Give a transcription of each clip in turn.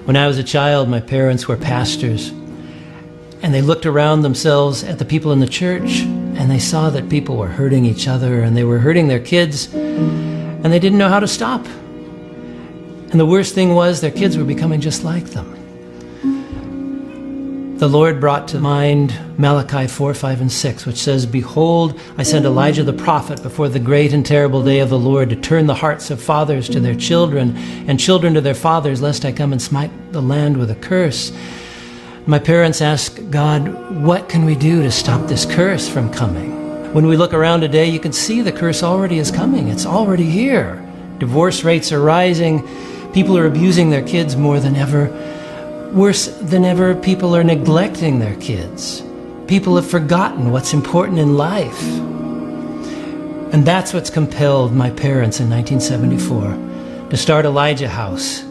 When I was a child, my parents were pastors, and they looked around themselves at the people in the church, and they saw that people were hurting each other, and they were hurting their kids, and they didn't know how to stop. And the worst thing was their kids were becoming just like them. The Lord brought to mind Malachi 4, 5, and 6, which says, "Behold, I send Elijah the prophet before the great and terrible day of the Lord to turn the hearts of fathers to their children and children to their fathers, lest I come and smite the land with a curse." My parents asked God, what can we do to stop this curse from coming? When we look around today, you can see the curse already is coming. It's already here. Divorce rates are rising. People are abusing their kids more than ever. Worse than ever, people are neglecting their kids. People have forgotten what's important in life. And that's what's compelled my parents in 1974 to start Elijah House,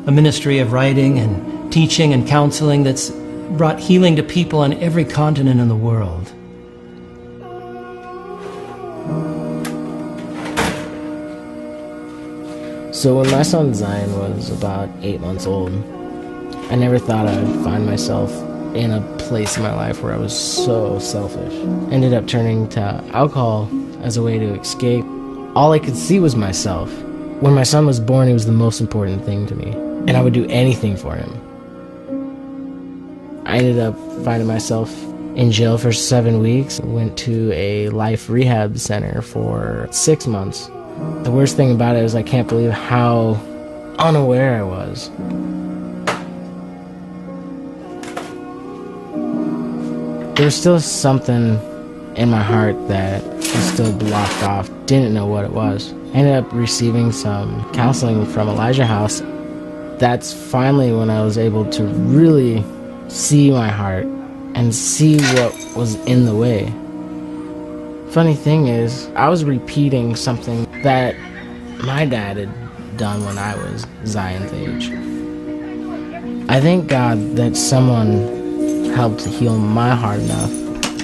a ministry of writing and teaching and counseling that's brought healing to people on every continent in the world. So when my son Zion was about 8 months old, I never thought I would find myself in a place in my life where I was so selfish. Ended up turning to alcohol as a way to escape. All I could see was myself. When my son was born, he was the most important thing to me, and I would do anything for him. I ended up finding myself in jail for 7 weeks. Went to a life rehab center for 6 months. The worst thing about it is I can't believe how unaware I was. There was still something in my heart that was still blocked off. Didn't know what it was. Ended up receiving some counseling from Elijah House. That's finally when I was able to really see my heart and see what was in the way. Funny thing is, I was repeating something that my dad had done when I was Zion's age. I thank God that someone helped heal my heart enough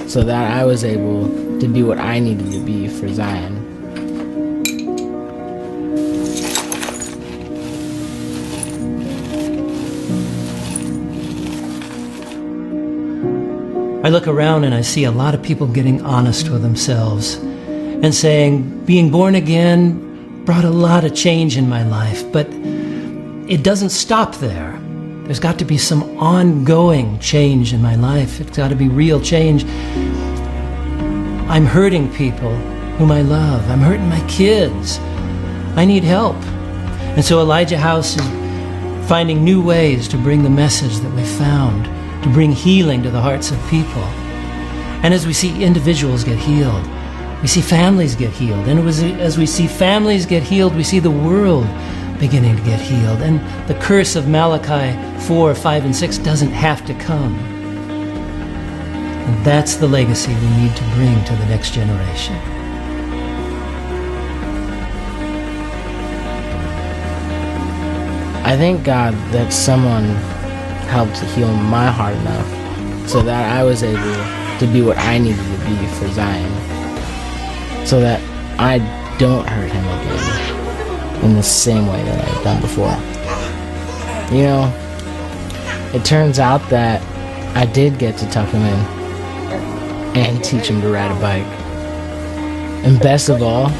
so that I was able to be what I needed to be for Zion. I look around and I see a lot of people getting honest with themselves and saying, being born again brought a lot of change in my life, but it doesn't stop there. There's got to be some ongoing change in my life. It's got to be real change. I'm hurting people whom I love. I'm hurting my kids. I need help. And so Elijah House is finding new ways to bring the message that we found, to bring healing to the hearts of people. And as we see individuals get healed, we see families get healed. And as we see families get healed, we see the world beginning to get healed. And the curse of Malachi 4, 5, and 6 doesn't have to come. And that's the legacy we need to bring to the next generation. I thank God that someone helped heal my heart enough so that I was able to be what I needed to be for Zion, so that I don't hurt him again in the same way that I've done before. You know, it turns out that I did get to tuck him in and teach him to ride a bike. And best of all,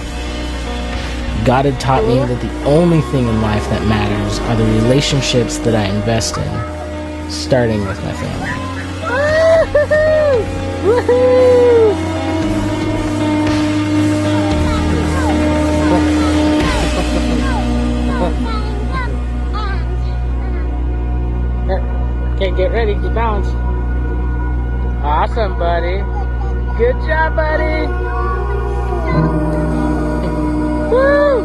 God had taught me that the only thing in life that matters are the relationships that I invest in, starting with my family. Okay, get ready to bounce. Awesome, buddy. Good job, buddy. Woo!